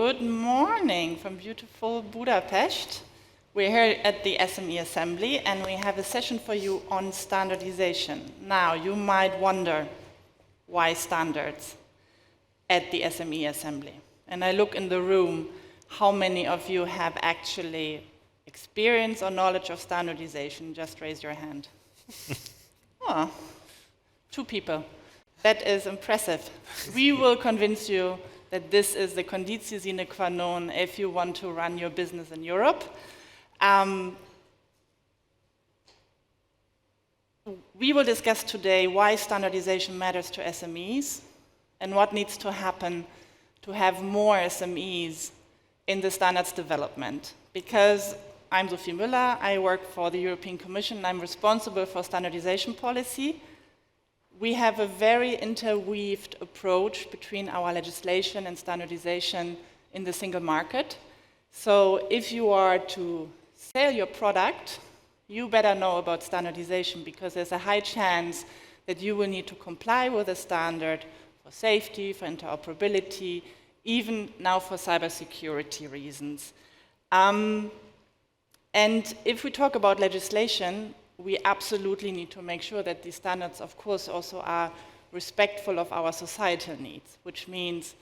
Good morning from beautiful Budapest. We're here at the SME Assembly and we have a session for you on standardization. Now, you might wonder, why standards at the SME Assembly? And I look in the room, how many of you have actually experience or knowledge of standardization? Just raise your hand. Oh, 2 people. That is impressive. We will convince you that this is the conditio sine qua non if you want to run your business in Europe. We will discuss today why standardization matters to SMEs and what needs to happen to have more SMEs in the standards development. Because I'm Sophie Müller, I work for the European Commission, I'm responsible for standardization policy. We have a very interweaved approach between our legislation and standardization in the single market. So if you are to sell your product, you better know about standardization because there's a high chance that you will need to comply with a standard for safety, for interoperability, even now for cybersecurity reasons. And if we talk about legislation, we absolutely need to make sure that these standards, of course, also are respectful of our societal needs, which means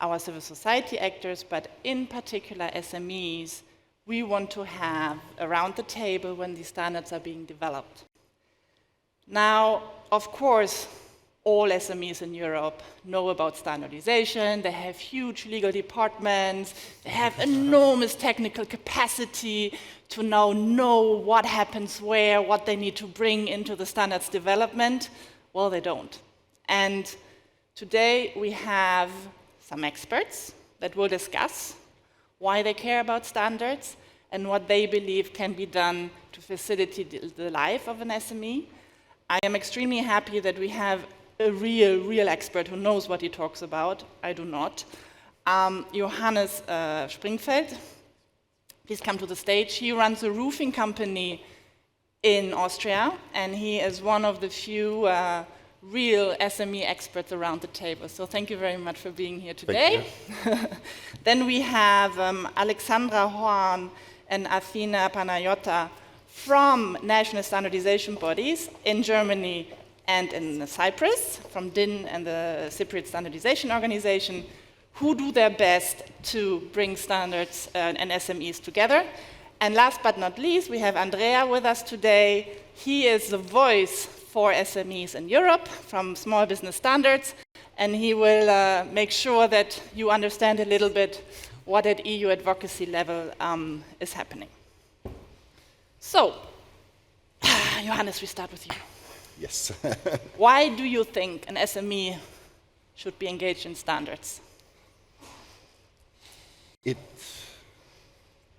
our civil society actors, but in particular SMEs, we want to have around the table when these standards are being developed. Now, of course, all SMEs in Europe know about standardization, they have huge legal departments, they have enormous technical capacity to now know what happens where, what they need to bring into the standards development. Well, they don't. And today we have some experts that will discuss why they care about standards and what they believe can be done to facilitate the life of an SME. I am extremely happy that we have a real expert who knows what he talks about. I do not. Johannes Springfeld, please come to the stage. He runs a roofing company in Austria, and he is one of the few real SME experts around the table. So thank you very much for being here today. Then we have Alexandra Horn and Athena Panayota from national standardization bodies in Germany and in Cyprus, from DIN and the Cypriot Standardization Organization, who do their best to bring standards and SMEs together. And last but not least, we have Andrea with us today. He is the voice for SMEs in Europe from Small Business Standards, and he will make sure that you understand a little bit what at EU advocacy level is happening. So, Johannes, we start with you. Yes. Why do you think an SME should be engaged in standards? It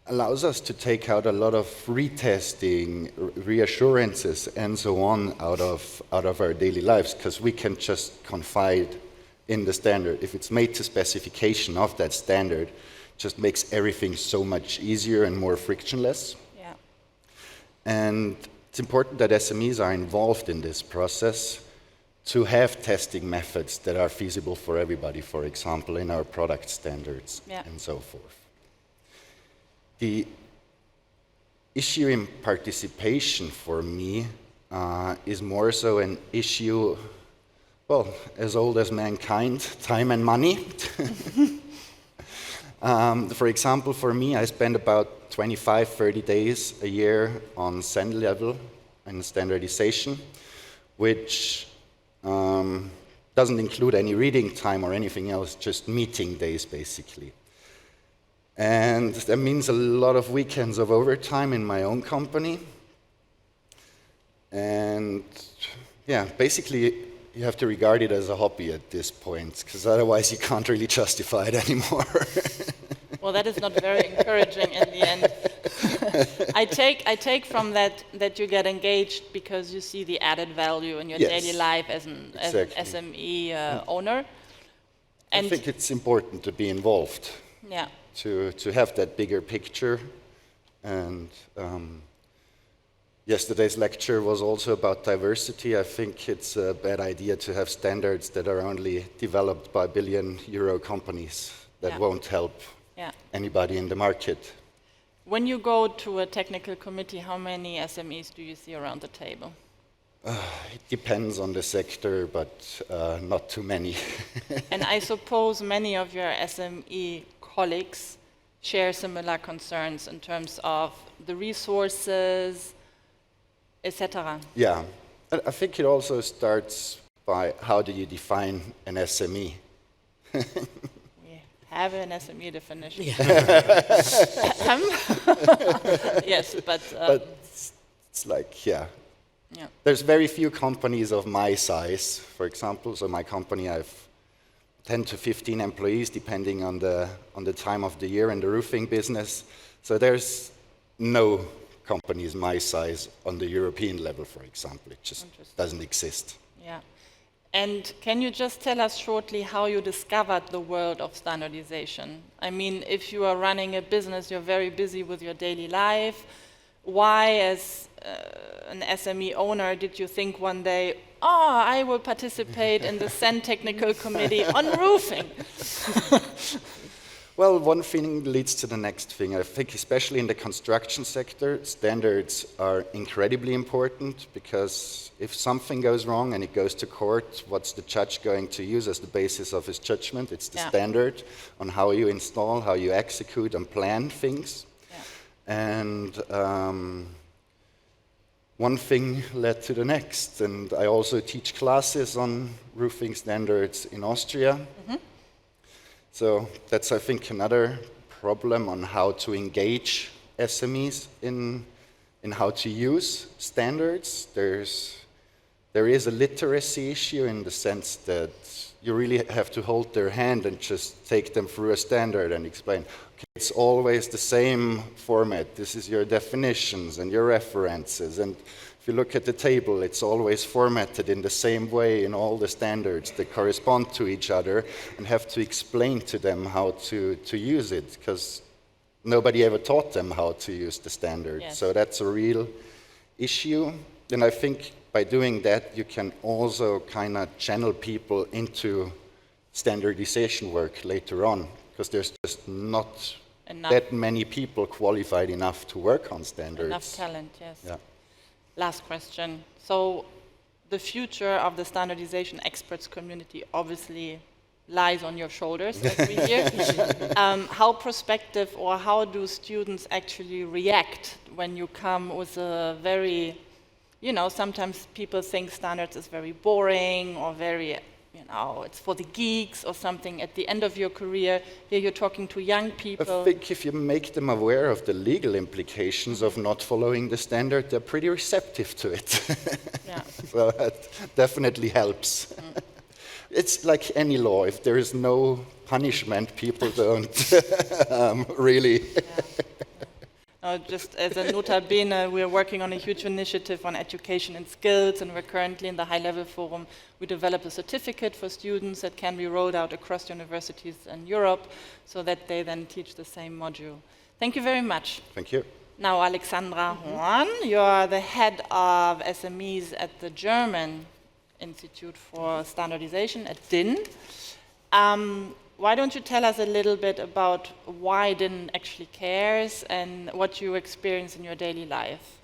allows us to take out a lot of retesting, reassurances, and so on out of our daily lives, because we can just confide in the standard. If it's made to specification of that standard, just makes everything so much easier and more frictionless. Yeah. And it's important that SMEs are involved in this process to have testing methods that are feasible for everybody, for example, in our product standards and so forth. The issue in participation for me is more so an issue, well, as old as mankind, time and money. For example, for me, I spend about 25, 30 days a year on SEN level and standardization, which doesn't include any reading time or anything else, just meeting days, basically. And that means a lot of weekends of overtime in my own company. And yeah, basically, you have to regard it as a hobby at this point, because otherwise you can't really justify it anymore. Well, that is not very encouraging in the end. I take from that you get engaged because you see the added value in your daily life as an SME owner. And I think it's important to be involved. Yeah. To have that bigger picture. And yesterday's lecture was also about diversity. I think it's a bad idea to have standards that are only developed by billion-euro companies that won't help anybody in the market. When you go to a technical committee, how many SMEs do you see around the table? It depends on the sector, but not too many. And I suppose many of your SME colleagues share similar concerns in terms of the resources, etc. Yeah, I think it also starts by how do you define an SME? We have an SME definition. Yeah. Yes, but it's like, yeah. There's very few companies of my size, for example. So my company, I have 10 to 15 employees, depending on the time of the year in the roofing business. So there's no companies my size on the European level, for example. It just doesn't exist. Yeah. And can you just tell us shortly how you discovered the world of standardization? I mean, if you are running a business, you're very busy with your daily life. Why, as an SME owner, did you think one day, I will participate in the CEN Technical Committee on roofing? Well, one thing leads to the next thing. I think especially in the construction sector, standards are incredibly important, because if something goes wrong and it goes to court, what's the judge going to use as the basis of his judgment? It's the standard on how you install, how you execute and plan things. And one thing led to the next. And I also teach classes on roofing standards in Austria. Mm-hmm. So that's, I think, another problem on how to engage SMEs in how to use standards. There is a literacy issue in the sense that you really have to hold their hand and just take them through a standard and explain, okay, it's always the same format. This is your definitions and your references. And if you look at the table, it's always formatted in the same way in all the standards that correspond to each other, and have to explain to them how to use it, because nobody ever taught them how to use the standard. Yes. So that's a real issue. And I think by doing that, you can also kind of channel people into standardization work later on, because there's just not that many people qualified enough to work on standards. Enough talent, yes. Yeah. Last question. So the future of the standardization experts community obviously lies on your shoulders, as we hear. How prospective, or how do students actually react when you come with a very, sometimes people think standards is very boring or very, it's for the geeks or something. At the end of your career, here you're talking to young people. I think if you make them aware of the legal implications of not following the standard, they're pretty receptive to it. Yeah. So that definitely helps. Mm. It's like any law. If there is no punishment, people don't really... Just as a nota bene, we're working on a huge initiative on education and skills, and we're currently in the high-level forum. We developed a certificate for students that can be rolled out across universities in Europe, so that they then teach the same module. Thank you very much. Thank you. Now, Alexandra Horn, you're the head of SMEs at the German Institute for Standardization at DIN. Why don't you tell us a little bit about why DIN actually cares and what you experience in your daily life?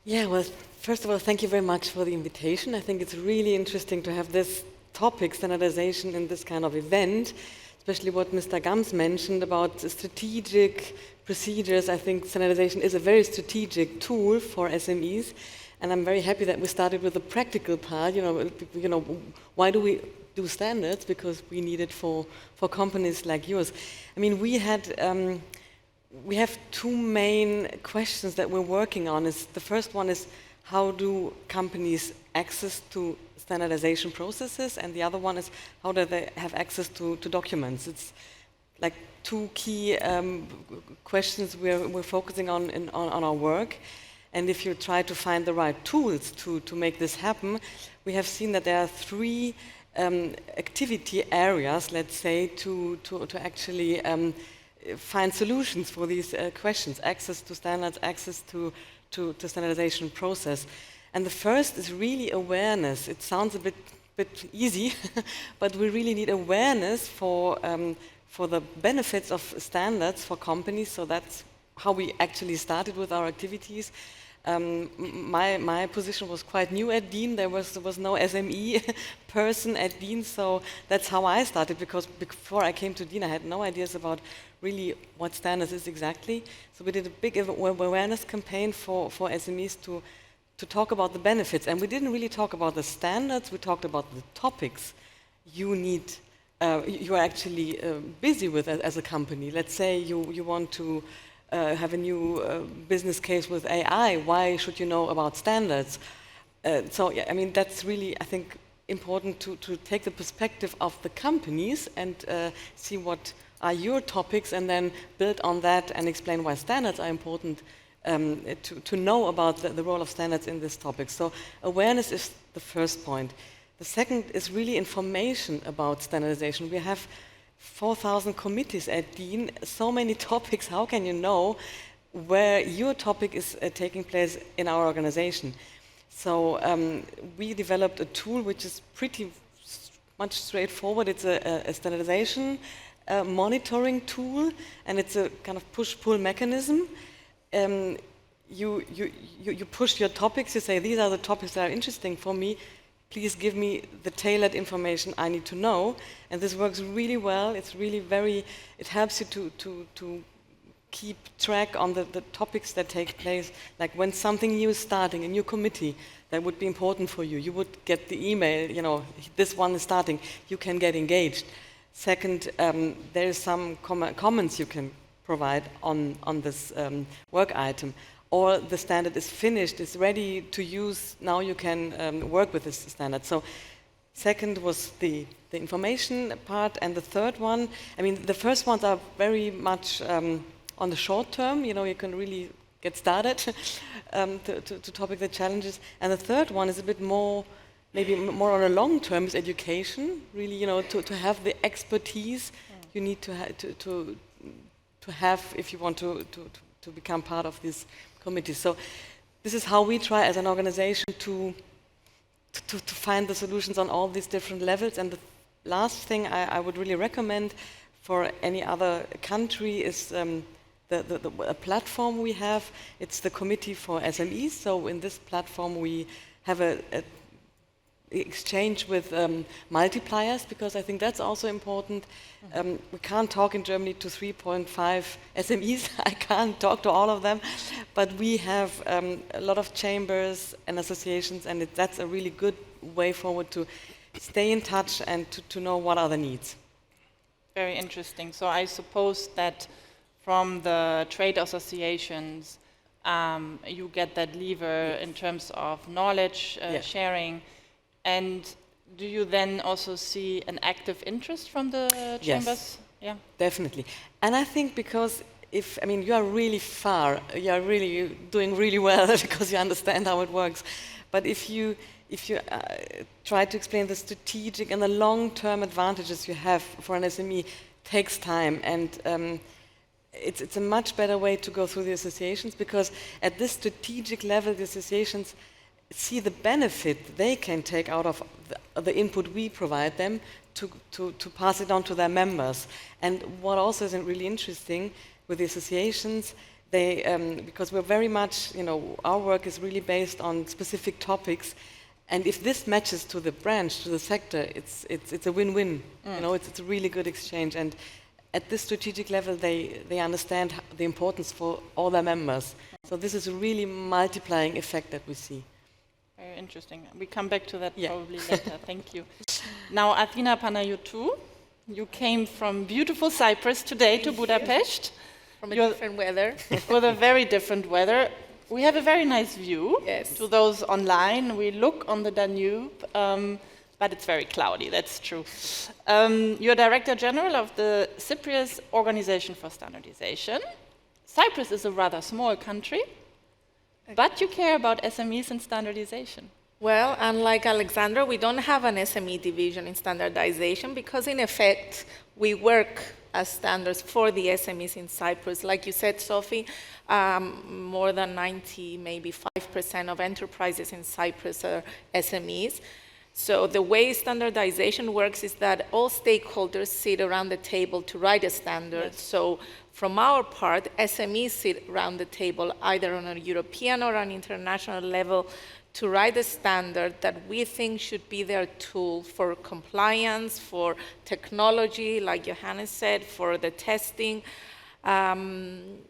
Yeah, well, first of all, thank you very much for the invitation. I think it's really interesting to have this topic, standardization, in this kind of event, especially what Mr. Gams mentioned about strategic procedures. I think standardization is a very strategic tool for SMEs, and I'm very happy that we started with the practical part. Why do we do standards? Because we need it for companies like yours. I mean, we have two main questions that we're working on. The first one is, how do companies access to standardization processes? And the other one is, how do they have access to documents? It's like two key questions we're focusing on our work. And if you try to find the right tools to make this happen, we have seen that there are three activity areas, let's say, to actually find solutions for these questions: access to standards, access to standardization process. And the first is really awareness. It sounds a bit easy, but we really need awareness for for the benefits of standards for companies. So that's how we actually started with our activities. My position was quite new at Dean. There was no SME person at Dean, so that's how I started, because before I came to Dean I had no ideas about really what standards is exactly. So we did a big awareness campaign for SMEs to talk about the benefits, and we didn't really talk about the standards, we talked about the topics you are actually busy with as a company. Let's say you want to have a new business case with AI, why should you know about standards? So yeah, I mean, that's really, I think, important to take the perspective of the companies and see what are your topics, and then build on that and explain why standards are important, to know about the role of standards in this topic. So awareness is the first point. The second is really information about standardization. We have 4,000 committees at Dean, so many topics. How can you know where your topic is taking place in our organization? So we developed a tool which is pretty much straightforward. It's a standardization monitoring tool, and it's a kind of push-pull mechanism. You push your topics, you say, these are the topics that are interesting for me, please give me the tailored information I need to know. And this works really well. It's really it helps you to keep track on the topics that take place. Like when something new is starting, a new committee that would be important for you, you would get the email, you know, this one is starting, you can get engaged. Second, there is some comments you can provide on this work item. Or the standard is finished, it's ready to use, now you can work with this standard. So second was the information part, and the third one, I mean, the first ones are very much on the short term, you know, you can really get started to topic the challenges. And the third one is a bit more, maybe more on a long term, is education, really, you know, to have the expertise you need to have if you want to become part of this committee. So this is how we try as an organization to find the solutions on all these different levels. And the last thing I would really recommend for any other country is a platform we have. It's the Committee for SMEs. So in this platform we have a exchange with multipliers, because I think that's also important. We can't talk in Germany to 3.5 SMEs. I can't talk to all of them, but we have a lot of chambers and associations, and that's a really good way forward to stay in touch and to know what are the needs. Very interesting. So I suppose that from the trade associations, you get that lever in terms of knowledge sharing. And do you then also see an active interest from the chambers? Yes, yeah, definitely. And I think because you are really far, you are really doing really well because you understand how it works. But if you try to explain the strategic and the long-term advantages you have for an SME, takes time, and it's a much better way to go through the associations, because at this strategic level, the associations see the benefit they can take out of the input we provide them to pass it on to their members. And what also is really interesting with the associations, because we're very much, our work is really based on specific topics, and if this matches to the branch, to the sector, it's a win-win. It's a really good exchange, and at this strategic level, they understand the importance for all their members. So this is a really multiplying effect that we see. Very interesting. We come back to that probably later. Thank you. Now, Athina Panayiotou, you came from beautiful Cyprus today to Budapest. From a different weather. With a very different weather. We have a very nice view. Yes. To those online, we look on the Danube, but it's very cloudy, that's true. You're Director General of the Cyprus Organization for Standardization. Cyprus is a rather small country. But you care about SMEs and standardization. Well, unlike Alexandra, we don't have an SME division in standardization because, in effect, we work as standards for the SMEs in Cyprus. Like you said, Sophie, more than 90, maybe 5% of enterprises in Cyprus are SMEs. So the way standardization works is that all stakeholders sit around the table to write a standard. Yes. So from our part, SMEs sit around the table either on a European or an international level to write a standard that we think should be their tool for compliance, for technology, like Johannes said, for the testing.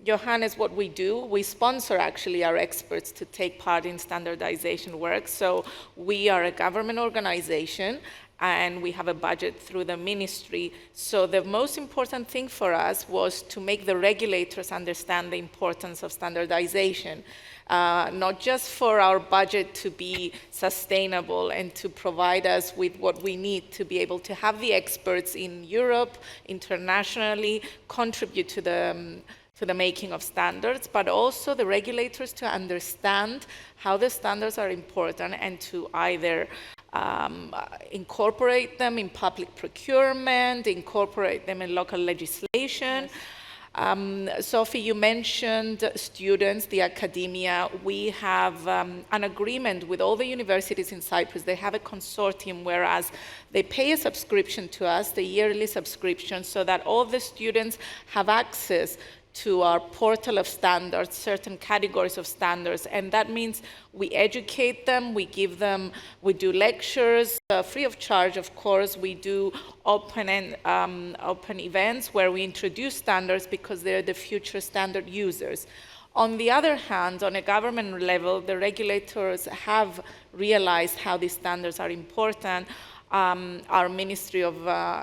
Johannes, what we do, we sponsor actually our experts to take part in standardization work. So we are a government organization and we have a budget through the ministry. So the most important thing for us was to make the regulators understand the importance of standardization. Not just for our budget to be sustainable and to provide us with what we need to be able to have the experts in Europe, internationally, contribute to the making of standards, but also the regulators to understand how the standards are important and to either incorporate them in public procurement, incorporate them in local legislation. Yes. Sophie, you mentioned students, the academia. We have an agreement with all the universities in Cyprus. They have a consortium, whereas they pay a subscription to us, the yearly subscription, so that all the students have access to our portal of standards, certain categories of standards, and that means we educate them, we do lectures, free of charge, of course. We do open events where we introduce standards because they're the future standard users. On the other hand, on a government level, the regulators have realized how these standards are important. Our Ministry of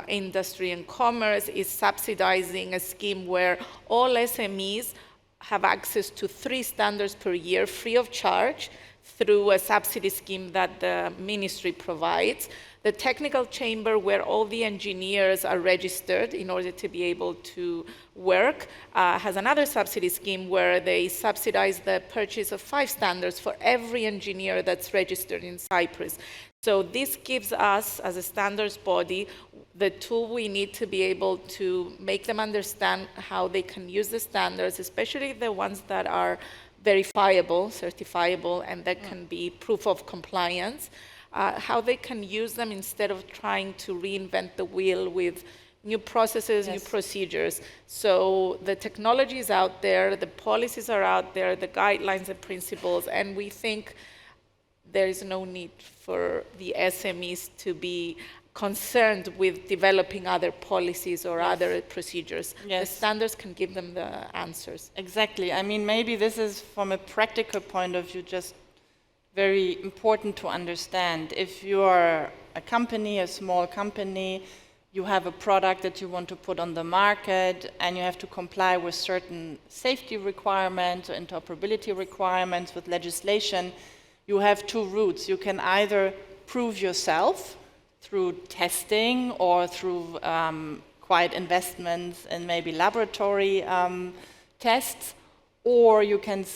Industry and Commerce is subsidizing a scheme where all SMEs have access to 3 standards per year free of charge through a subsidy scheme that the ministry provides. The technical chamber, where all the engineers are registered in order to be able to work, has another subsidy scheme where they subsidize the purchase of 5 standards for every engineer that's registered in Cyprus. So this gives us, as a standards body, the tool we need to be able to make them understand how they can use the standards, especially the ones that are verifiable, certifiable, and that can be proof of compliance, how they can use them instead of trying to reinvent the wheel with new processes, yes, new procedures. So the technology is out there, the policies are out there, the guidelines and principles, and we think there is no need for the SMEs to be concerned with developing other policies or yes, other procedures. Yes. The standards can give them the answers. Exactly. I mean, maybe this is, from a practical point of view, just very important to understand. If you are a company, a small company, you have a product that you want to put on the market and you have to comply with certain safety requirements or interoperability requirements with legislation, you have 2 routes. You can either prove yourself through testing or through quiet investments in maybe laboratory tests, or you can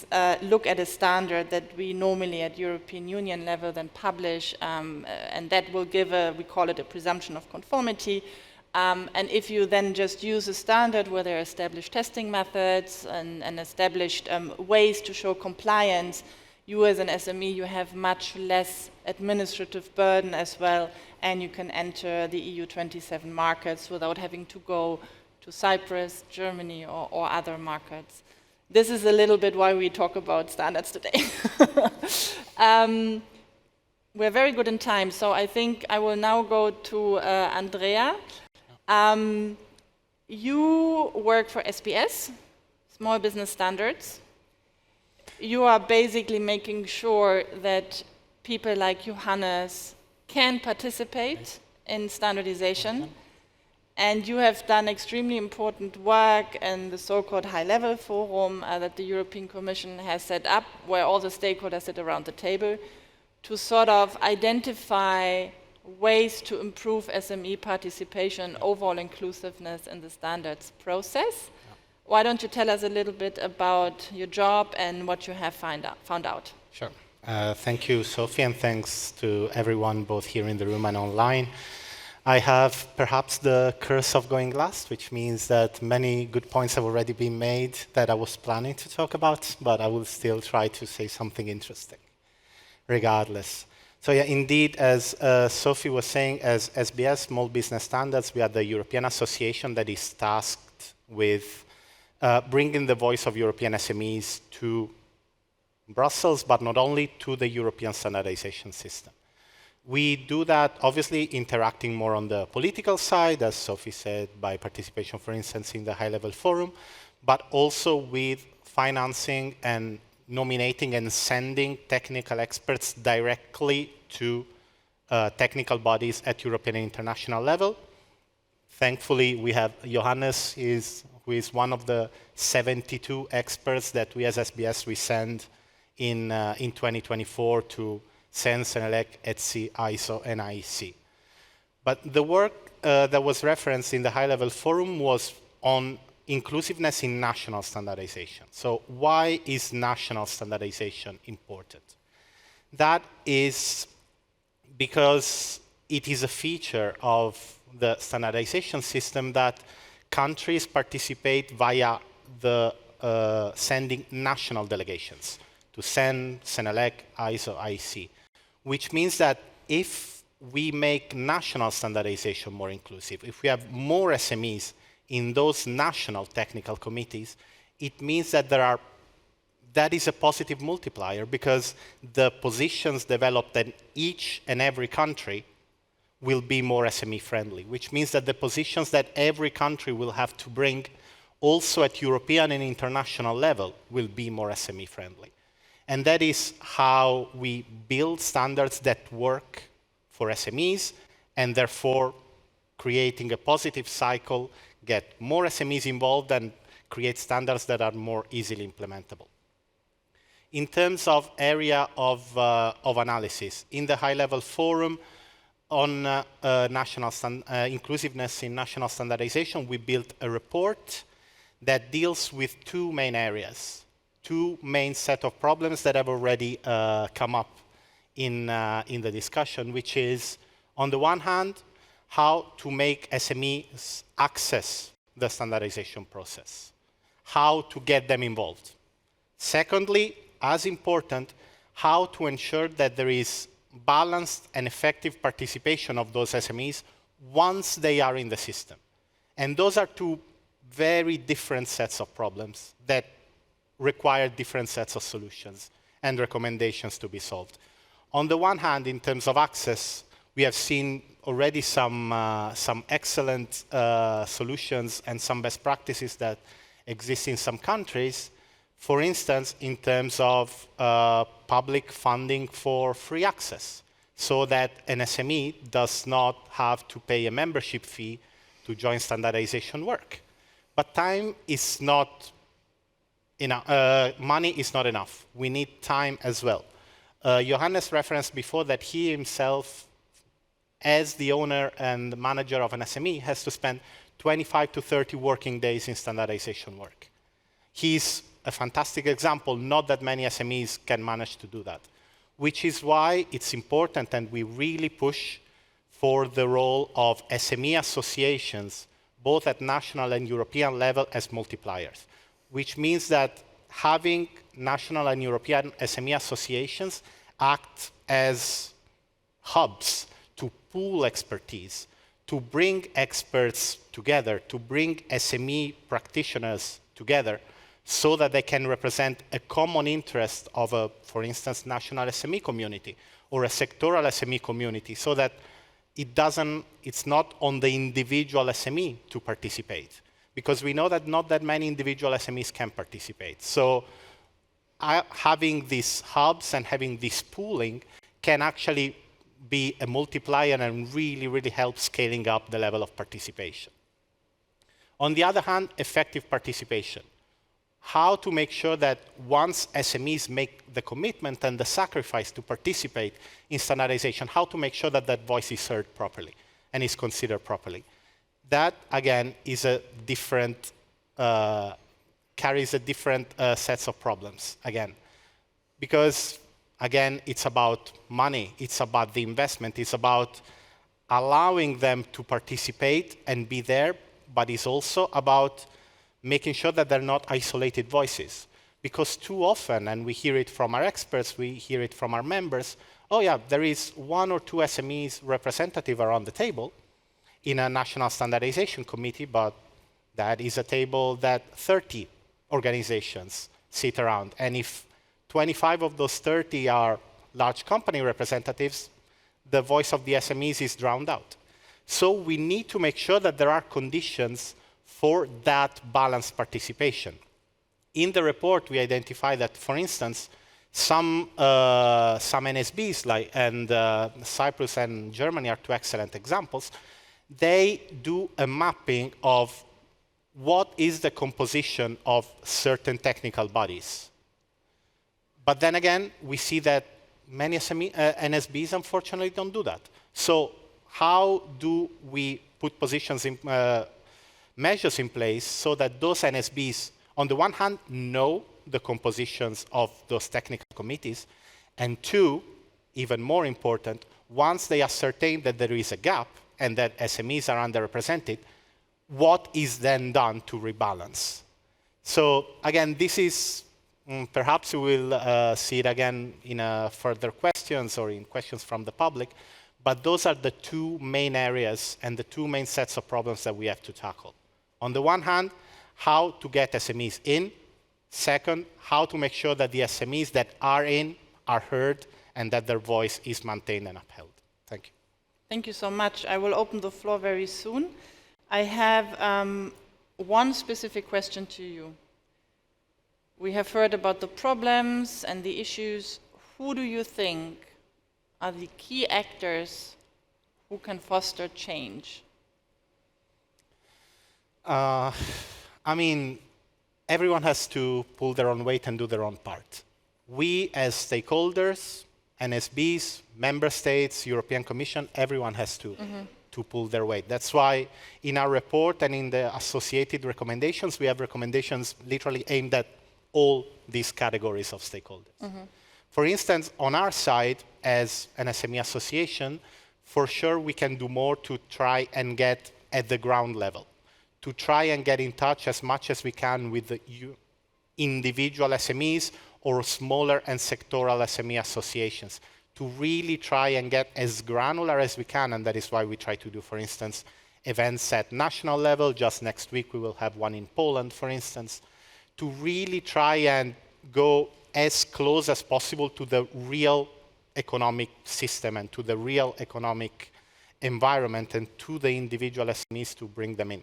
look at a standard that we normally at European Union level then publish, and that will give we call it a presumption of conformity. And if you then just use a standard where there are established testing methods and established ways to show compliance, you as an SME, you have much less administrative burden as well, and you can enter the EU 27 markets without having to go to Cyprus, Germany, or other markets. This is a little bit why we talk about standards today. We're very good in time, so I think I will now go to Andrea. You work for SBS, Small Business Standards. You are basically making sure that people like Johannes can participate in standardization. And you have done extremely important work in the so-called high-level forum that the European Commission has set up, where all the stakeholders sit around the table, to sort of identify ways to improve SME participation, overall inclusiveness in the standards process. Why don't you tell us a little bit about your job and what you have found out? Sure. Thank you, Sophie, and thanks to everyone both here in the room and online. I have perhaps the curse of going last, which means that many good points have already been made that I was planning to talk about, but I will still try to say something interesting, regardless. So yeah, indeed, as Sophie was saying, as SBS, Small Business Standards, we are the European association that is tasked with bringing the voice of European SMEs to Brussels, but not only to the European standardization system. We do that, obviously, interacting more on the political side, as Sophie said, by participation, for instance, in the high-level forum, but also with financing and nominating and sending technical experts directly to technical bodies at European and international level. Thankfully, we have Johannes, who is one of the 72 experts that we as SBS we send in 2024 to SENS, Senelec, ETSI, ISO, and IEC. But the work that was referenced in the high-level forum was on inclusiveness in national standardization. So why is national standardization important? That is because it is a feature of the standardization system that countries participate via the sending national delegations to SEN, Senelec, ISO, IEC, which means that if we make national standardization more inclusive, if we have more SMEs in those national technical committees, it means that that is a positive multiplier because the positions developed in each and every country will be more SME friendly, which means that the positions that every country will have to bring also at European and international level will be more SME friendly. And that is how we build standards that work for SMEs and therefore creating a positive cycle, get more SMEs involved and create standards that are more easily implementable. In terms of area of analysis, in the high-level forum on inclusiveness in national standardization, we built a report that deals with two main areas, two main set of problems that have already come up in the discussion, which is, on the one hand, how to make SMEs access the standardization process, how to get them involved. Secondly, as important, how to ensure that there is balanced and effective participation of those SMEs once they are in the system. And those are two very different sets of problems that require different sets of solutions and recommendations to be solved. On the one hand, in terms of access, we have seen already some excellent solutions and some best practices that exist in some countries. For instance, in terms of public funding for free access, so that an SME does not have to pay a membership fee to join standardization work. But time is not enough, money is not enough. We need time as well. Johannes referenced before that he himself, as the owner and manager of an SME, has to spend 25 to 30 working days in standardization work. He's a fantastic example. Not that many SMEs can manage to do that, which is why it's important and we really push for the role of SME associations, both at national and European level, as multipliers, which means that having national and European SME associations act as hubs to pool expertise, to bring experts together, to bring SME practitioners together, so that they can represent a common interest of a, for instance, national SME community or a sectoral SME community, so that it's not on the individual SME to participate, because we know that not that many individual SMEs can participate. So having these hubs and having this pooling can actually be a multiplier and really, really help scaling up the level of participation. On the other hand, effective participation. How to make sure that once SMEs make the commitment and the sacrifice to participate in standardization, how to make sure that that voice is heard properly and is considered properly. That, again, is a different, carries a different sets of problems, again. Because, again, it's about money, it's about the investment, it's about allowing them to participate and be there, but it's also about making sure that they're not isolated voices. Because too often, and we hear it from our experts, we hear it from our members, oh yeah, there is 1 or 2 SMEs representative around the table in a national standardization committee, but that is a table that 30 organizations sit around. And if 25 of those 30 are large company representatives, the voice of the SMEs is drowned out. So we need to make sure that there are conditions for that balanced participation. In the report, we identify that, for instance, some NSBs, and Cyprus and Germany are 2 excellent examples. They do a mapping of what is the composition of certain technical bodies. But then again, we see that many NSBs, unfortunately, don't do that. So how do we put measures in place so that those NSBs, on the one hand, know the compositions of those technical committees, and 2, even more important, once they ascertain that there is a gap and that SMEs are underrepresented, what is then done to rebalance? So again, this is, perhaps we will see it again in further questions or in questions from the public, but those are the 2 main areas and the 2 main sets of problems that we have to tackle. On the one hand, how to get SMEs in. Second, how to make sure that the SMEs that are in are heard and that their voice is maintained and upheld. Thank you. Thank you so much. I will open the floor very soon. I have one specific question to you. We have heard about the problems and the issues. Who do you think are the key actors who can foster change? I mean, everyone has to pull their own weight and do their own part. We as stakeholders, NSBs, member states, European Commission, everyone has to pull their weight. That's why in our report and in the associated recommendations, we have recommendations literally aimed at all these categories of stakeholders. For instance, on our side, as an SME association, for sure we can do more to try and get at the ground level, to try and get in touch as much as we can with the individual SMEs or smaller and sectoral SME associations, to really try and get as granular as we can, and that is why we try to do, for instance, events at national level. Just next week we will have one in Poland, for instance, to really try and go as close as possible to the real economic system and to the real economic environment and to the individual SMEs to bring them in.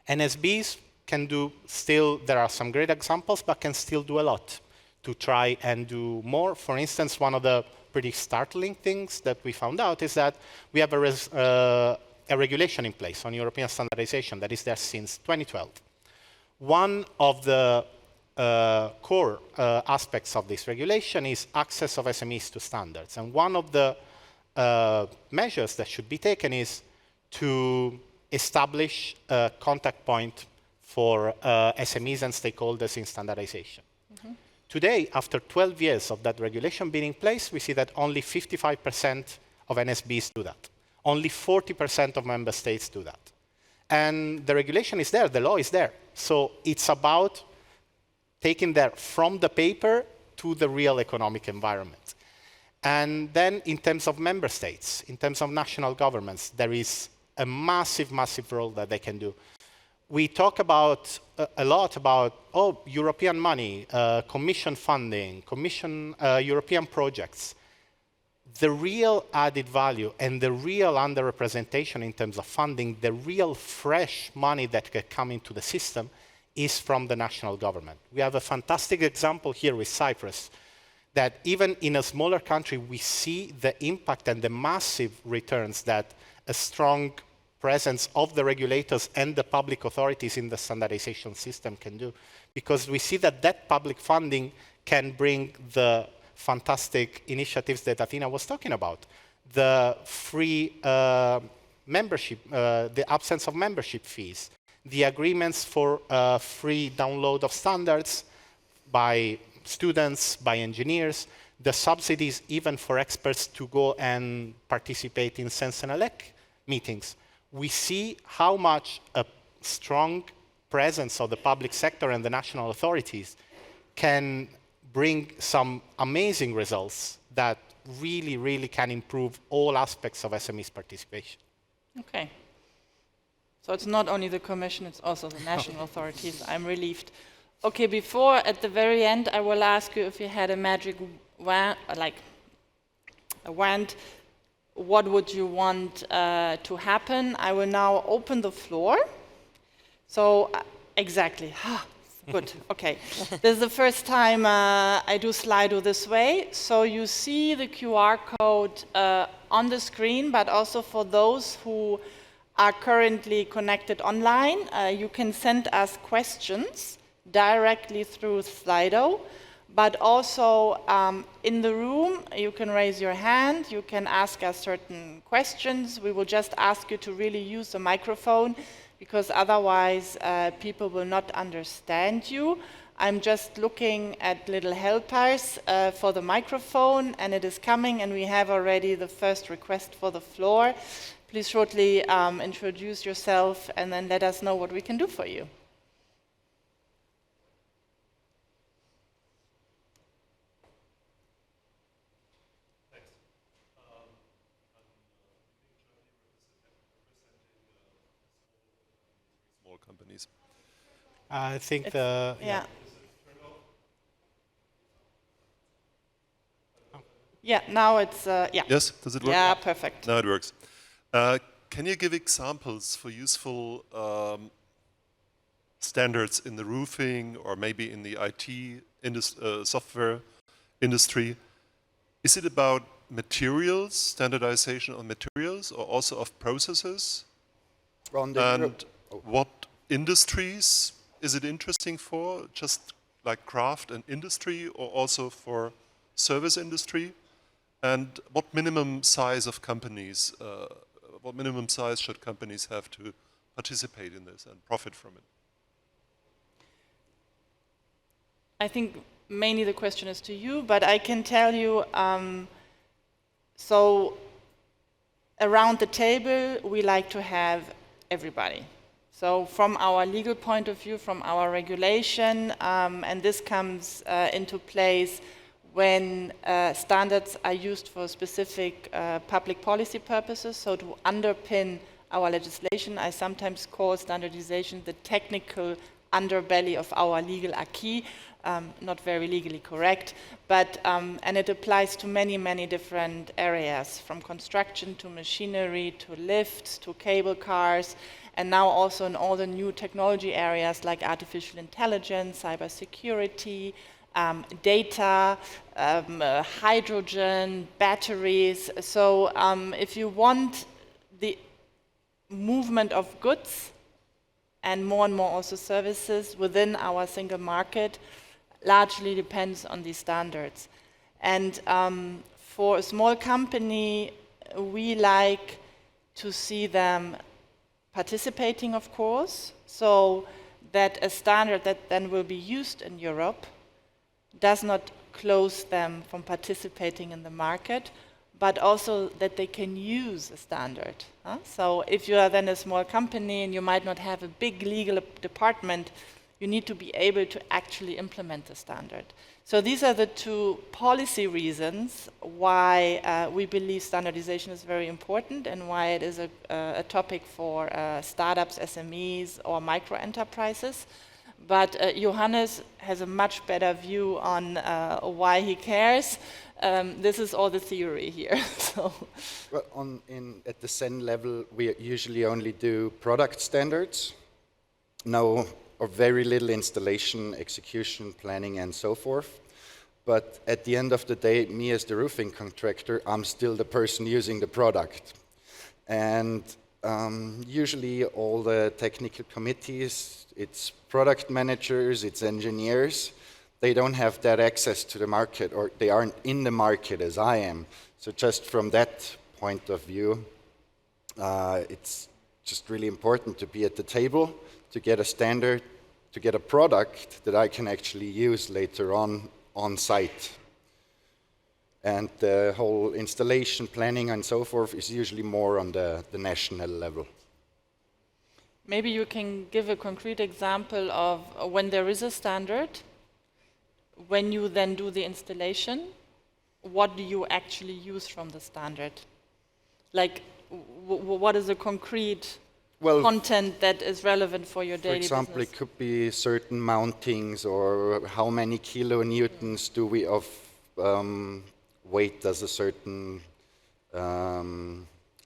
NSBs can do still, there are some great examples, but can still do a lot to try and do more. For instance, one of the pretty startling things that we found out is that we have a regulation in place on European standardization that is there since 2012. One of the core aspects of this regulation is access of SMEs to standards. And one of the measures that should be taken is to establish a contact point for SMEs and stakeholders in standardization. Today, after 12 years of that regulation being in place, we see that only 55% of NSBs do that. Only 40% of member states do that. And the regulation is there, the law is there. So it's about taking that from the paper to the real economic environment. And then in terms of member states, in terms of national governments, there is a massive, massive role that they can do. We talk about a lot about, European money, Commission funding, European projects. The real added value and the real underrepresentation in terms of funding, the real fresh money that can come into the system is from the national government. We have a fantastic example here with Cyprus, that even in a smaller country, we see the impact and the massive returns that a strong presence of the regulators and the public authorities in the standardization system can do. Because we see that that public funding can bring the fantastic initiatives that Athena was talking about. The free membership, the absence of membership fees, the agreements for free download of standards by students, by engineers, the subsidies even for experts to go and participate in Sense and Elec meetings. We see how much a strong presence of the public sector and the national authorities can bring some amazing results that really, really can improve all aspects of SMEs participation. Okay. So it's not only the Commission, it's also the national authorities. I'm relieved. Okay, before, at the very end, I will ask you if you had a magic wand, like a wand, what would you want to happen? I will now open the floor. So, exactly. Good, okay. This is the first time I do Slido this way. So you see the QR code on the screen, but also for those who are currently connected online, you can send us questions directly through Slido, but also in the room, you can raise your hand, you can ask us certain questions. We will just ask you to really use the microphone, because otherwise people will not understand you. I'm just looking at little helpers for the microphone, and it is coming, and we have already the first request for the floor. Please shortly introduce yourself and then let us know what we can do for you. Thanks. I'm representing small companies. I think Yeah, now it's, yeah. Yes, does it work? Yeah, perfect. Now it works. Can you give examples for useful standards in the roofing or maybe in the IT software industry? Is it about materials, standardization on materials, or also of processes? And what industries is it interesting for? Just like craft and industry, or also for service industry? And what minimum size of companies, what minimum size should companies have to participate in this and profit from it? I think mainly the question is to you, but I can tell you, so around the table, we like to have everybody. So from our legal point of view, from our regulation, and this comes into place when standards are used for specific public policy purposes, so to underpin our legislation. I sometimes call standardization the technical underbelly of our legal acquis, not very legally correct, but, and it applies to many, many different areas, from construction to machinery, to lifts, to cable cars, and now also in all the new technology areas like artificial intelligence, cybersecurity, data, hydrogen, batteries. So if you want the movement of goods and more also services within our single market, largely depends on these standards. And for a small company, we like to see them participating, of course, so that a standard that then will be used in Europe does not close them from participating in the market, but also that they can use a standard. So if you are then a small company and you might not have a big legal department, you need to be able to actually implement the standard. So these are the two policy reasons why we believe standardization is very important and why it is a topic for startups, SMEs, or micro enterprises. But Johannes has a much better view on why he cares. This is all the theory here. So. Well, at the SEN level, we usually only do product standards, no or very little installation, execution, planning, and so forth. But at the end of the day, me as the roofing contractor, I'm still the person using the product. And usually all the technical committees, it's product managers, it's engineers, they don't have that access to the market, or they aren't in the market as I am. So just from that point of view, it's just really important to be at the table, to get a standard, to get a product that I can actually use later on site. And the whole installation, planning, and so forth is usually more on the national level. Maybe you can give a concrete example of when there is a standard, when you then do the installation, what do you actually use from the standard? Like, what is the concrete content that is relevant for your daily business? For example, it could be certain mountings, or how many kilonewtons do we of weight does a certain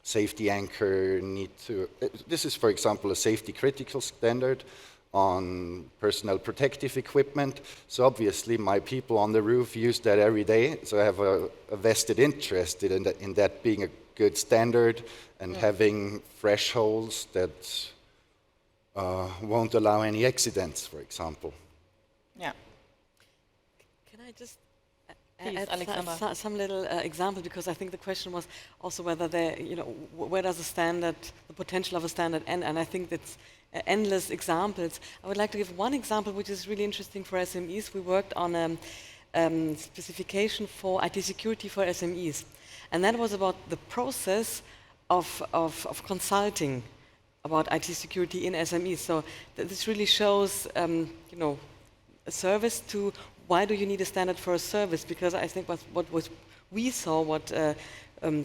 safety anchor need to... This is, for example, a safety critical standard on personal protective equipment. So obviously my people on the roof use that every day. So I have a vested interest in that being a good standard and having thresholds that won't allow any accidents, for example. Yeah. Can I just Please, add some little example, because I think the question was also whether there, where does the potential of a standard end, and I think that's endless examples. I would like to give one example which is really interesting for SMEs. We worked on a specification for IT security for SMEs, and that was about the process of consulting about IT security in SMEs. So this really shows, a service to why do you need a standard for a service? Because I think what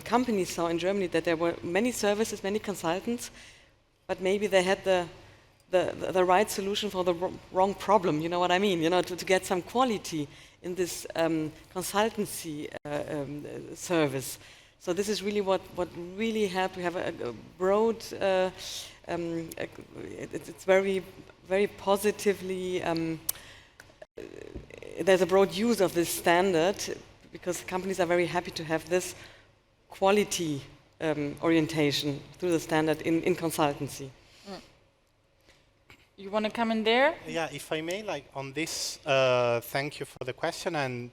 companies saw in Germany, that there were many services, many consultants, but maybe they had the right solution for the wrong problem. You know what I mean? To get some quality in this consultancy service. So this is really what really helped. We have a broad. It's very, very positively. There's a broad use of this standard because companies are very happy to have this quality orientation through the standard in consultancy. You want to come in there? Yeah, if I may, on this, thank you for the question. And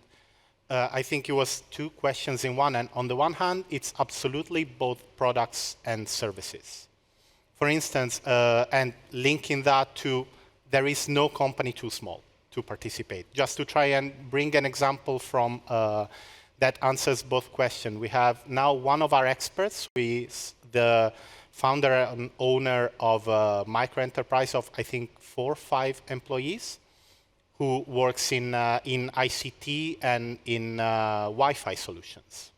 I think it was two questions in one. And on the one hand, it's absolutely both products and services. For instance, and linking that to, there is no company too small to participate. Just to try and bring an example from that answers both questions. We have now one of our experts, who is the founder and owner of a micro enterprise of, I think, 4 or 5 employees, who works in ICT and in Wi-Fi solutions.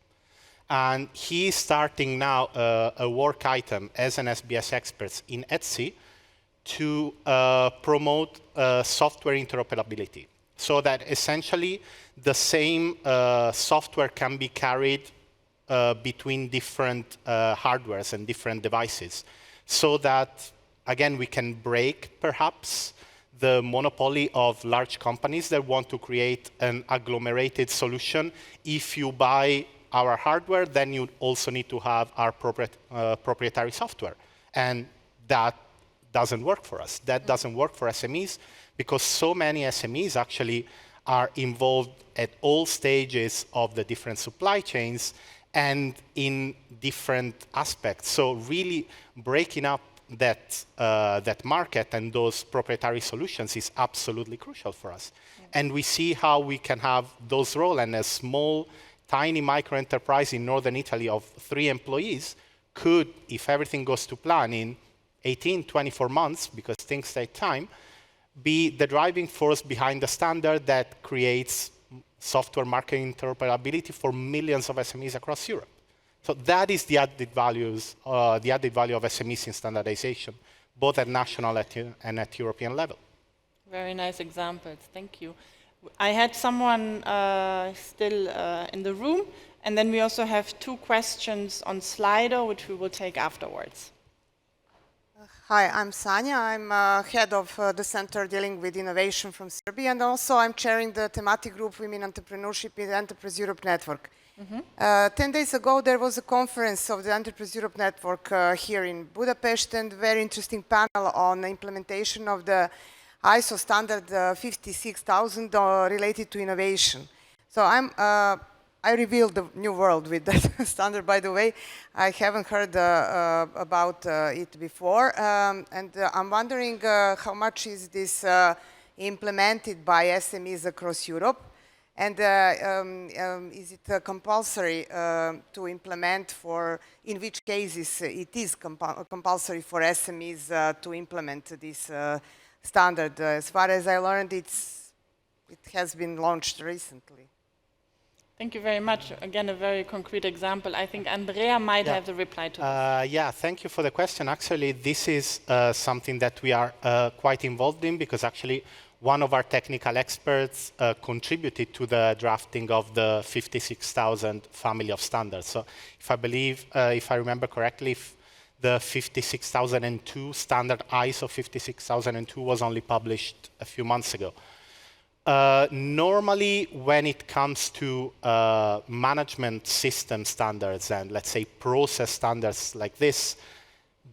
And he is starting now a work item as an SBS expert in Etsy to promote software interoperability, so that essentially the same software can be carried between different hardwares and different devices, so that, again, we can break, perhaps, the monopoly of large companies that want to create an agglomerated solution. If you buy our hardware, then you also need to have our proprietary software. And that doesn't work for us. That doesn't work for SMEs, because so many SMEs actually are involved at all stages of the different supply chains and in different aspects. So really breaking up that market and those proprietary solutions is absolutely crucial for us. Yeah. And we see how we can have those roles, and a small, tiny micro enterprise in northern Italy of 3 employees could, if everything goes to plan, in 18, 24 months, because things take time, be the driving force behind the standard that creates software market interoperability for millions of SMEs across Europe. So that is the added value of SMEs in standardization, both at national and at European level. Very nice examples. Thank you. I had someone still in the room, and then we also have 2 questions on Slido, which we will take afterwards. Hi, I'm Sanja. I'm head of the center dealing with innovation from Serbia, and also I'm chairing the thematic group Women Entrepreneurship in the Enterprise Europe Network. 10 days ago, there was a conference of the Enterprise Europe Network here in Budapest, and a very interesting panel on the implementation of the ISO standard 56000 related to innovation. So I revealed the new world with that standard, by the way. I haven't heard about it before. And I'm wondering how much is this implemented by SMEs across Europe? And is it compulsory to implement in which cases it is compulsory for SMEs to implement this standard? As far as I learned, it has been launched recently. Thank you very much. Again, a very concrete example. I think Andrea might have the reply to this. Yeah, thank you for the question. Actually, this is something that we are quite involved in, because actually one of our technical experts contributed to the drafting of the 56,000 family of standards. So if I remember correctly, the 56,002 standard ISO 56,002 was only published a few months ago. Normally, when it comes to management system standards and, let's say, process standards like this,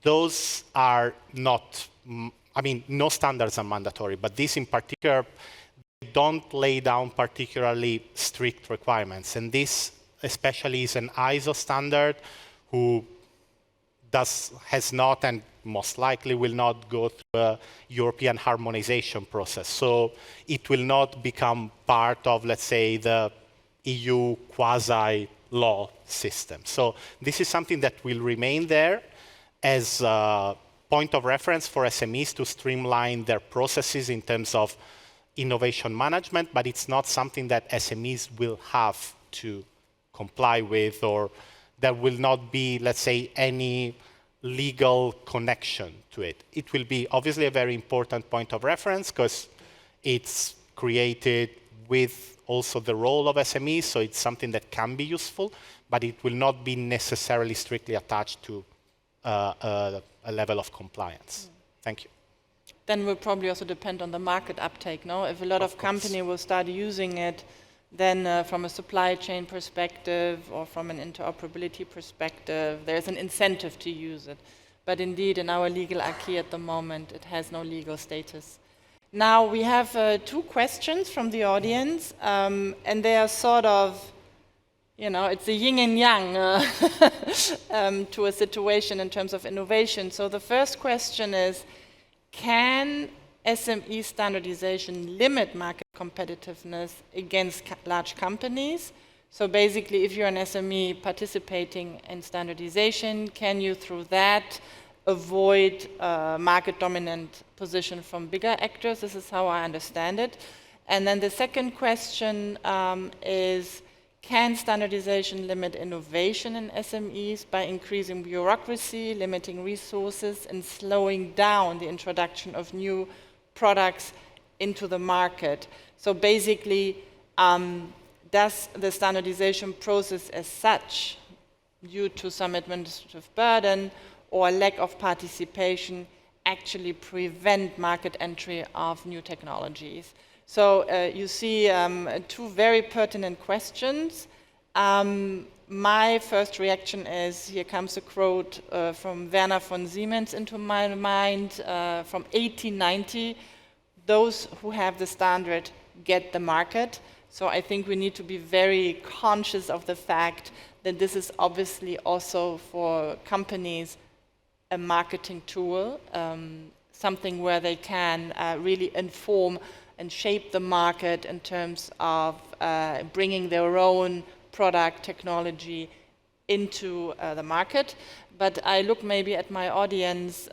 those are not, I mean, no standards are mandatory, but these in particular don't lay down particularly strict requirements. And this especially is an ISO standard who has not, and most likely will not, go through a European harmonization process. So it will not become part of, let's say, the EU quasi-law system. So this is something that will remain there as a point of reference for SMEs to streamline their processes in terms of innovation management, but it's not something that SMEs will have to comply with, or there will not be, let's say, any legal connection to it. It will be obviously a very important point of reference because it's created with also the role of SMEs, so it's something that can be useful, but it will not be necessarily strictly attached to a level of compliance. Thank you. Then will probably also depend on the market uptake, no? If a lot of companies will start using it, then from a supply chain perspective or from an interoperability perspective, there's an incentive to use it. But indeed, in our legal acquis at the moment, it has no legal status. Now, we have 2 questions from the audience, and they are sort of, you know, it's a yin and yang to a situation in terms of innovation. So the first question is, can SME standardization limit market competitiveness against large companies? So basically, if you're an SME participating in standardization, can you, through that, avoid market dominant position from bigger actors? This is how I understand it. And then the second question is, can standardization limit innovation in SMEs by increasing bureaucracy, limiting resources, and slowing down the introduction of new products into the market? So basically, does the standardization process as such, due to some administrative burden or lack of participation, actually prevent market entry of new technologies? So you see 2 very pertinent questions. My first reaction is, here comes a quote from Werner von Siemens into my mind from 1890. Those who have the standard get the market. So I think we need to be very conscious of the fact that this is obviously also for companies a marketing tool, something where they can really inform and shape the market in terms of bringing their own product technology into the market. But I look maybe at my audience,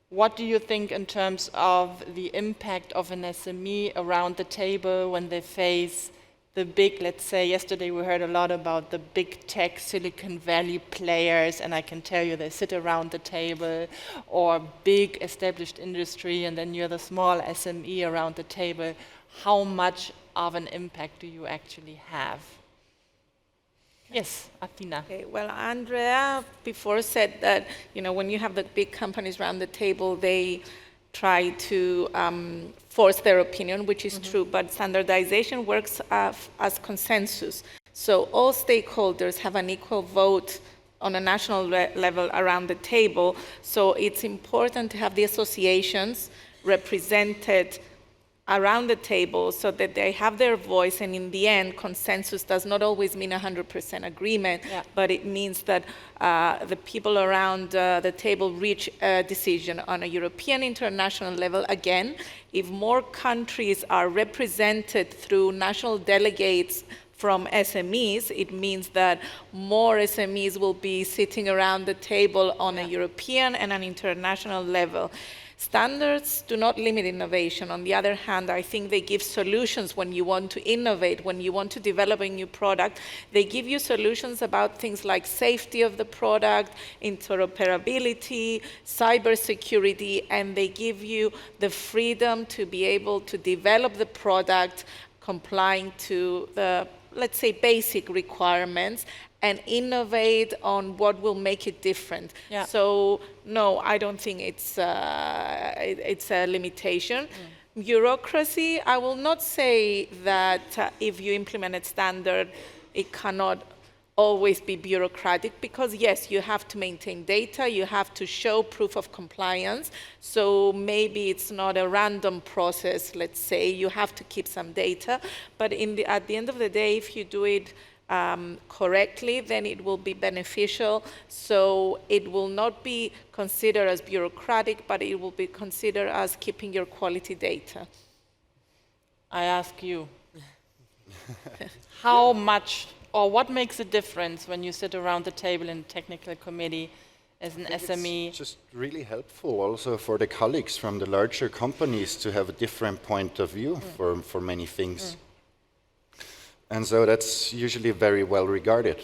what do you think in terms of the impact of an SME around the table when they face the big, let's say, yesterday we heard a lot about the big tech Silicon Valley players, and I can tell you they sit around the table, or big established industry, and then you're the small SME around the table. How much of an impact do you actually have? Yes, Athena. Okay, well, Andrea before said that, you know, when you have the big companies around the table, they try to force their opinion, which is true, but standardization works as consensus. So all stakeholders have an equal vote on a national level around the table. So it's important to have the associations represented around the table so that they have their voice, and in the end, consensus does not always mean 100% agreement, but it means that the people around the table reach a decision on a European international level. Again, if more countries are represented through national delegates from SMEs, it means that more SMEs will be sitting around the table on a European and an international level. Standards do not limit innovation. On the other hand, I think they give solutions when you want to innovate, when you want to develop a new product. They give you solutions about things like safety of the product, interoperability, cybersecurity, and they give you the freedom to be able to develop the product complying to the, let's say, basic requirements and innovate on what will make it different. Yeah. So no, I don't think it's a limitation. Bureaucracy, I will not say that if you implement a standard, it cannot always be bureaucratic, because yes, you have to maintain data, you have to show proof of compliance, so maybe it's not a random process, let's say, you have to keep some data, but at the end of the day, if you do it correctly, then it will be beneficial. So it will not be considered as bureaucratic, but it will be considered as keeping your quality data. I ask you, how much or what makes a difference when you sit around the table in a technical committee as an SME? It's just really helpful also for the colleagues from the larger companies to have a different point of view for many things. And so that's usually very well regarded.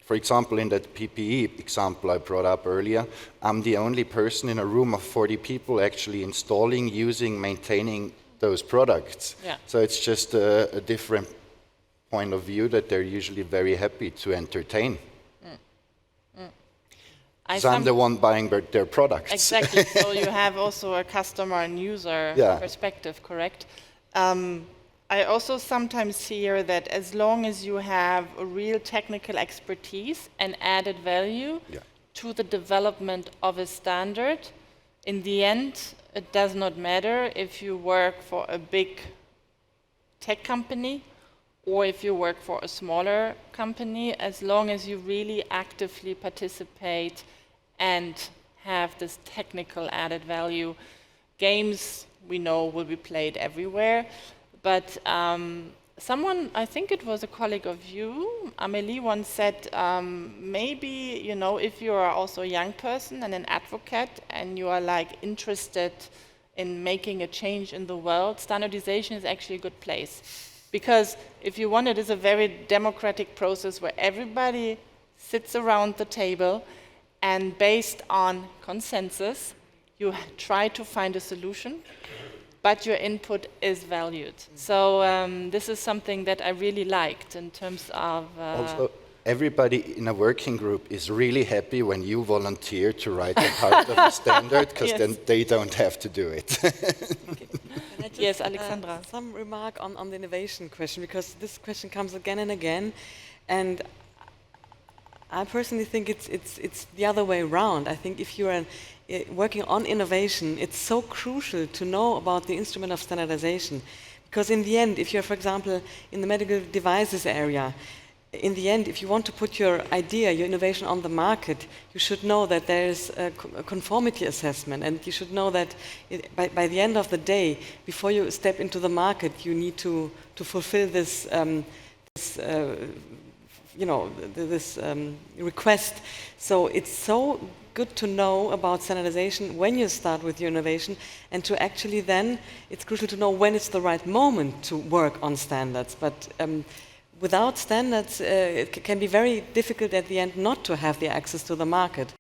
For example, in that PPE example I brought up earlier, I'm the only person in a room of 40 people actually installing, using, maintaining those products. Yeah. So it's just a different point of view that they're usually very happy to entertain. Because I'm the one buying their products. Exactly, so you have also a customer and user perspective, correct? I also sometimes hear that as long as you have a real technical expertise and added value to the development of a standard, in the end, it does not matter if you work for a big tech company or if you work for a smaller company, as long as you really actively participate and have this technical added value. Games, we know, will be played everywhere. But someone, I think it was a colleague of you, Amélie, once said, maybe, you know, if you are also a young person and an advocate and you are like interested in making a change in the world, standardization is actually a good place. Because if you want, it is a very democratic process where everybody sits around the table and based on consensus, you try to find a solution, but your input is valued. So this is something that I really liked in terms of... Also, everybody in a working group is really happy when you volunteer to write a part of the standard, because then they don't have to do it. Yes, Alexandra. Some remark on the innovation question, because this question comes again and again, and I personally think it's the other way around. I think if you're working on innovation, it's so crucial to know about the instrument of standardization. Because in the end, if you're, for example, in the medical devices area, in the end, if you want to put your idea, your innovation on the market, you should know that there is a conformity assessment, and you should know that by the end of the day, before you step into the market, you need to fulfill this request. So it's so good to know about standardization when you start with your innovation, and to actually then, it's crucial to know when it's the right moment to work on standards. But without standards, it can be very difficult at the end not to have the access to the market.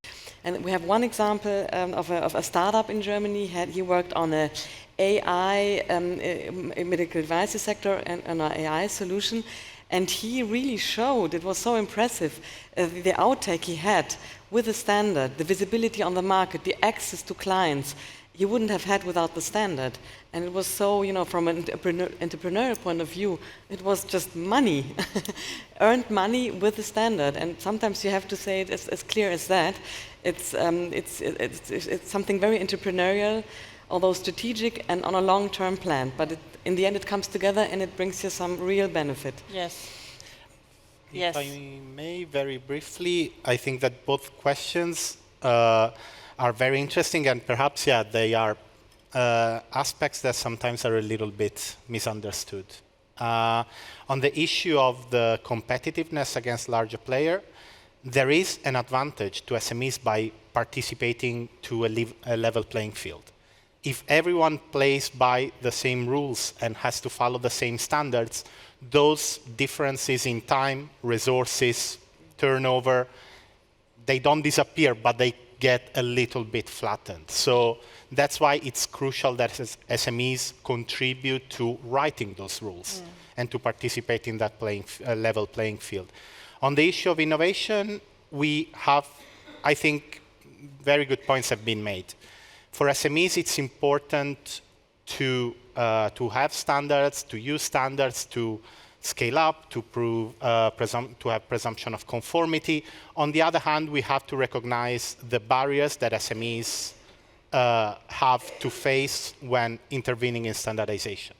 And we have one example of a startup in Germany. He worked on an AI, medical devices sector, and an AI solution. And he really showed, it was so impressive, the outtake he had with the standard, the visibility on the market, the access to clients, he wouldn't have had without the standard. And it was so, you know, from an entrepreneurial point of view, it was just money, earned money with the standard. And sometimes you have to say it as clear as that. It's something very entrepreneurial, although strategic and on a long-term plan. But in the end, it comes together and it brings you some real benefit. Yes. If I may, very briefly, I think that both questions are very interesting, and perhaps, they are aspects that sometimes are a little bit misunderstood. On the issue of the competitiveness against larger players, there is an advantage to SMEs by participating to a level playing field. If everyone plays by the same rules and has to follow the same standards, those differences in time, resources, turnover, they don't disappear, but they get a little bit flattened. So that's why it's crucial that SMEs contribute to writing those rules and to participate in that level playing field. On the issue of innovation, we have, I think, very good points have been made. For SMEs, it's important to have standards, to use standards, to scale up, to have presumption of conformity. On the other hand, we have to recognize the barriers that SMEs have to face when intervening in standardization.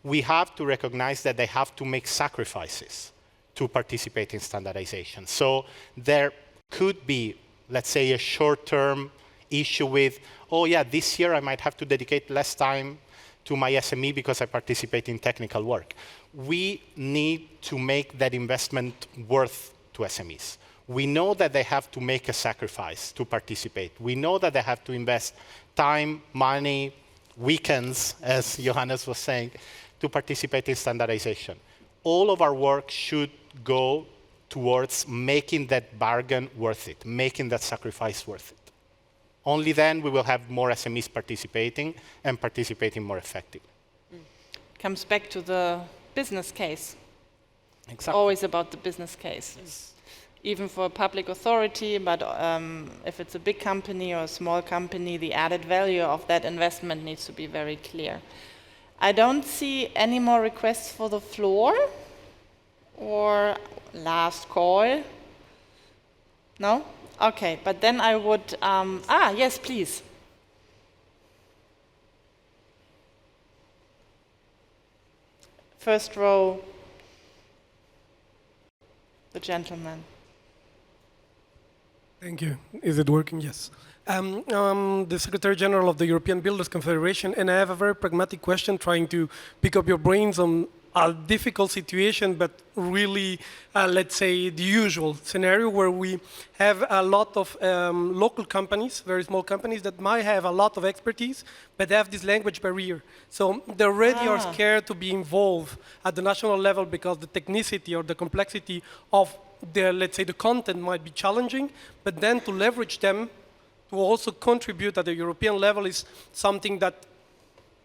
We have to recognize that they have to make sacrifices to participate in standardization. So there could be, let's say, a short-term issue with, oh yeah, this year I might have to dedicate less time to my SME because I participate in technical work. We need to make that investment worth to SMEs. We know that they have to make a sacrifice to participate. We know that they have to invest time, money, weekends, as Johannes was saying, to participate in standardization. All of our work should go towards making that bargain worth it, making that sacrifice worth it. Only then we will have more SMEs participating and participating more effectively. Comes back to the business case. Exactly. Always about the business case. Yes. Even for a public authority, but if it's a big company or a small company, the added value of that investment needs to be very clear. I don't see any more requests for the floor or last call. No? Okay, but then I would, yes, please. First row, the gentleman. Thank you. Is it working? Yes. The Secretary General of the European Builders Confederation, and I have a very pragmatic question trying to pick up your brains on a difficult situation, but really, let's say, the usual scenario where we have a lot of local companies, very small companies that might have a lot of expertise, but have this language barrier. So they already are scared to be involved at the national level because the technicity or the complexity of the, let's say, the content might be challenging, but then to leverage them to also contribute at the European level is something that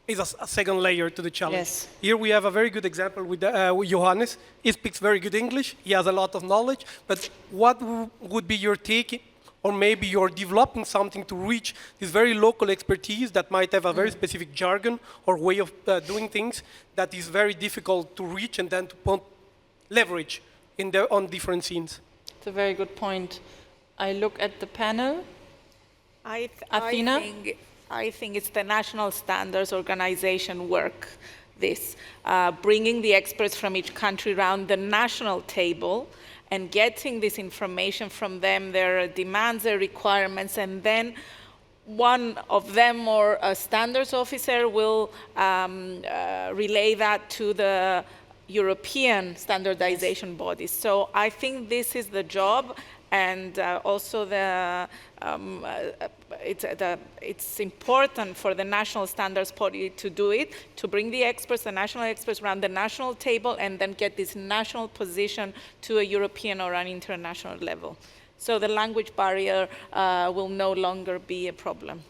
is a second layer to the challenge. Yes. Here we have a very good example with Johannes. He speaks very good English. He has a lot of knowledge. But what would be your take, or maybe you're developing something to reach this very local expertise that might have a very specific jargon or way of doing things that is very difficult to reach and then to put leverage on different scenes? It's a very good point. I look at the panel. Athena? I think it's the National Standards Organization work, this, bringing the experts from each country around the national table and getting this information from them, their demands, their requirements, and then one of them or a standards officer will relay that to the European standardization bodies. So I think this is the job, and also it's important for the national standards body to do it, to bring the experts, the national experts around the national table, and then get this national position to a European or an international level. So the language barrier will no longer be a problem.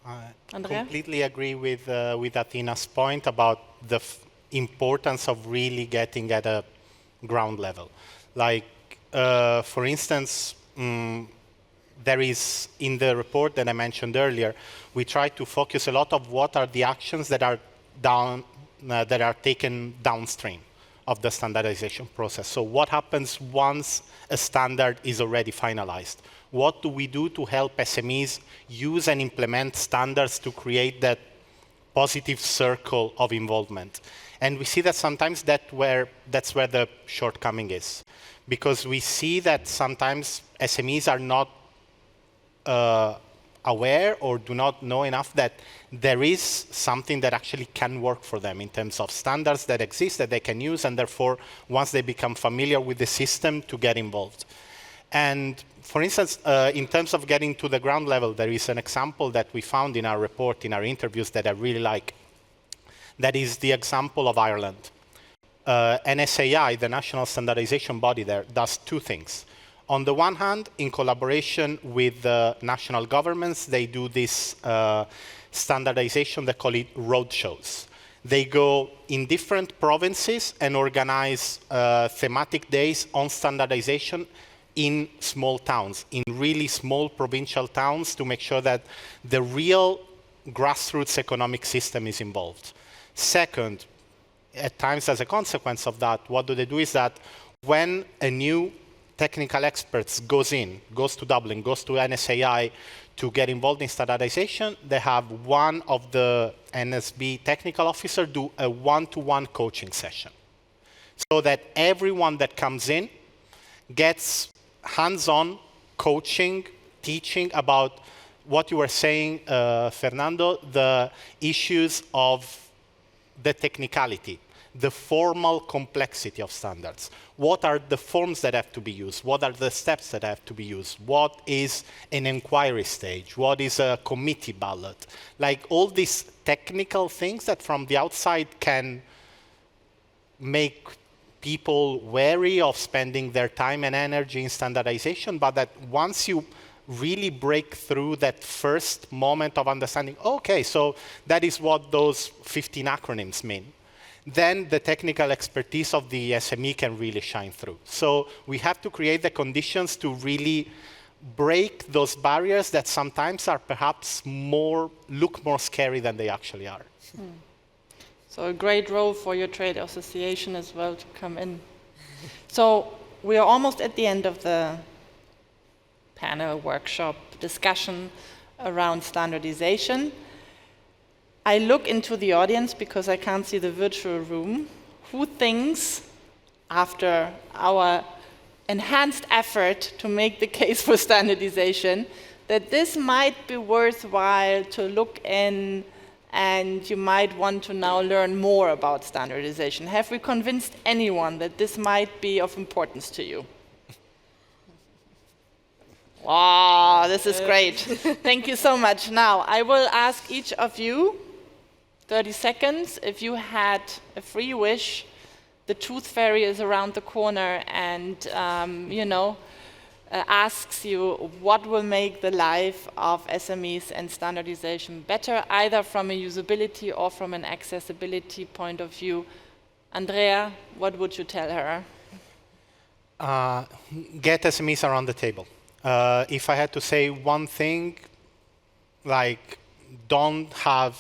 I completely agree with Athena's point about the importance of really getting at a ground level. Like, for instance, there is, in the report that I mentioned earlier, we try to focus a lot of what are the actions that are taken downstream of the standardization process. So what happens once a standard is already finalized? What do we do to help SMEs use and implement standards to create that positive circle of involvement? And we see that sometimes that's where the shortcoming is. Because we see that sometimes SMEs are not aware or do not know enough that there is something that actually can work for them in terms of standards that exist that they can use, and therefore, once they become familiar with the system, to get involved. And for instance, in terms of getting to the ground level, there is an example that we found in our report, in our interviews, that I really like. That is the example of Ireland. NSAI, the national standardization body there, does two things. On the one hand, in collaboration with the national governments, they do this standardization, they call it roadshows. They go in different provinces and organize thematic days on standardization in small towns, in really small provincial towns, to make sure that the real grassroots economic system is involved. Second, at times as a consequence of that, what do they do is that when a new technical expert goes to Dublin, goes to NSAI to get involved in standardization, they have one of the NSB technical officers do a one-to-one coaching session, so that everyone that comes in gets hands-on coaching, teaching about what you were saying, Fernando, the issues of the technicality, the formal complexity of standards. What are the forms that have to be used? What are the steps that have to be used? What is an inquiry stage? What is a committee ballot? Like all these technical things that from the outside can make people wary of spending their time and energy in standardization, but that once you really break through that first moment of understanding, okay, so that is what those 15 acronyms mean, then the technical expertise of the SME can really shine through. So we have to create the conditions to really break those barriers that sometimes are perhaps look more scary than they actually are. So a great role for your trade association as well to come in. So we are almost at the end of the panel, workshop, discussion around standardization. I look into the audience because I can't see the virtual room. Who thinks, after our enhanced effort to make the case for standardization, that this might be worthwhile to look in and you might want to now learn more about standardization? Have we convinced anyone that this might be of importance to you? Wow, this is great. Thank you so much. Now, I will ask each of you 30 seconds. If you had a free wish, the tooth fairy is around the corner and, asks you what will make the life of SMEs and standardization better, either from a usability or from an accessibility point of view. Andrea, what would you tell her? Get SMEs around the table. If I had to say one thing, like don't have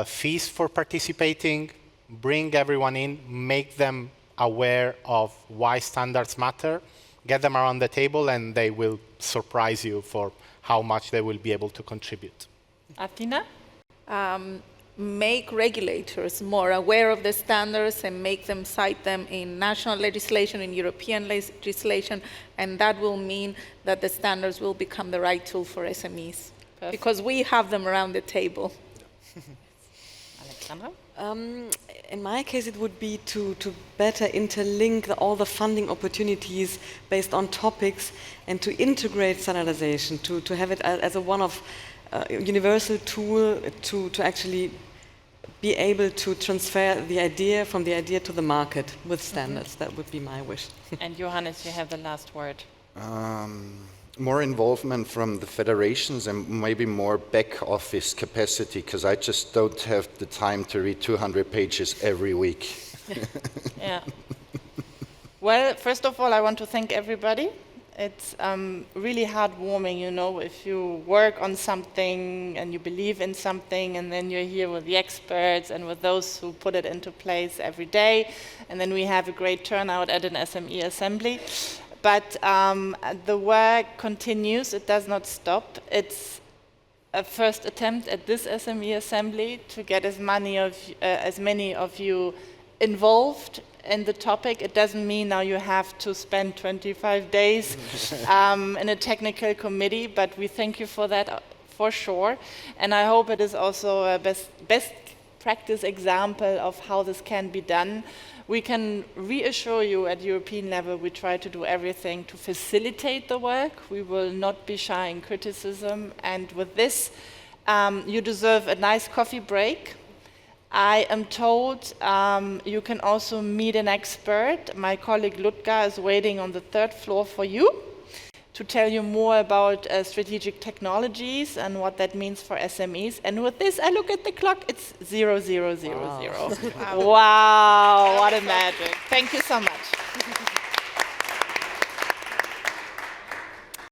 fees for participating, bring everyone in, make them aware of why standards matter, get them around the table, and they will surprise you for how much they will be able to contribute. Athena? Make regulators more aware of the standards and make them cite them in national legislation, in European legislation, and that will mean that the standards will become the right tool for SMEs. Perfect. Because we have them around the table. Alexandra? In my case, it would be to better interlink all the funding opportunities based on topics and to integrate standardization, to have it as a universal tool to actually be able to transfer the idea from the idea to the market with standards. That would be my wish. And Johannes, you have the last word. More involvement from the federations and maybe more back office capacity, because I just don't have the time to read 200 pages every week. Yeah. Well, first of all, I want to thank everybody. It's really heartwarming, if you work on something and you believe in something, and then you're here with the experts and with those who put it into place every day, and then we have a great turnout at an SME Assembly. But the work continues, it does not stop. It's a first attempt at this SME Assembly to get as many of you involved in the topic. It doesn't mean now you have to spend 25 days in a technical committee, but we thank you for that, for sure. And I hope it is also a best practice example of how this can be done. We can reassure you at European level, we try to do everything to facilitate the work. We will not be shy in criticism. And with this, you deserve a nice coffee break. I am told you can also meet an expert. My colleague Ludger is waiting on the 3rd floor for you to tell you more about strategic technologies and what that means for SMEs. And with this, I look at the clock, it's 0000. Wow, what a magic. Thank you so much.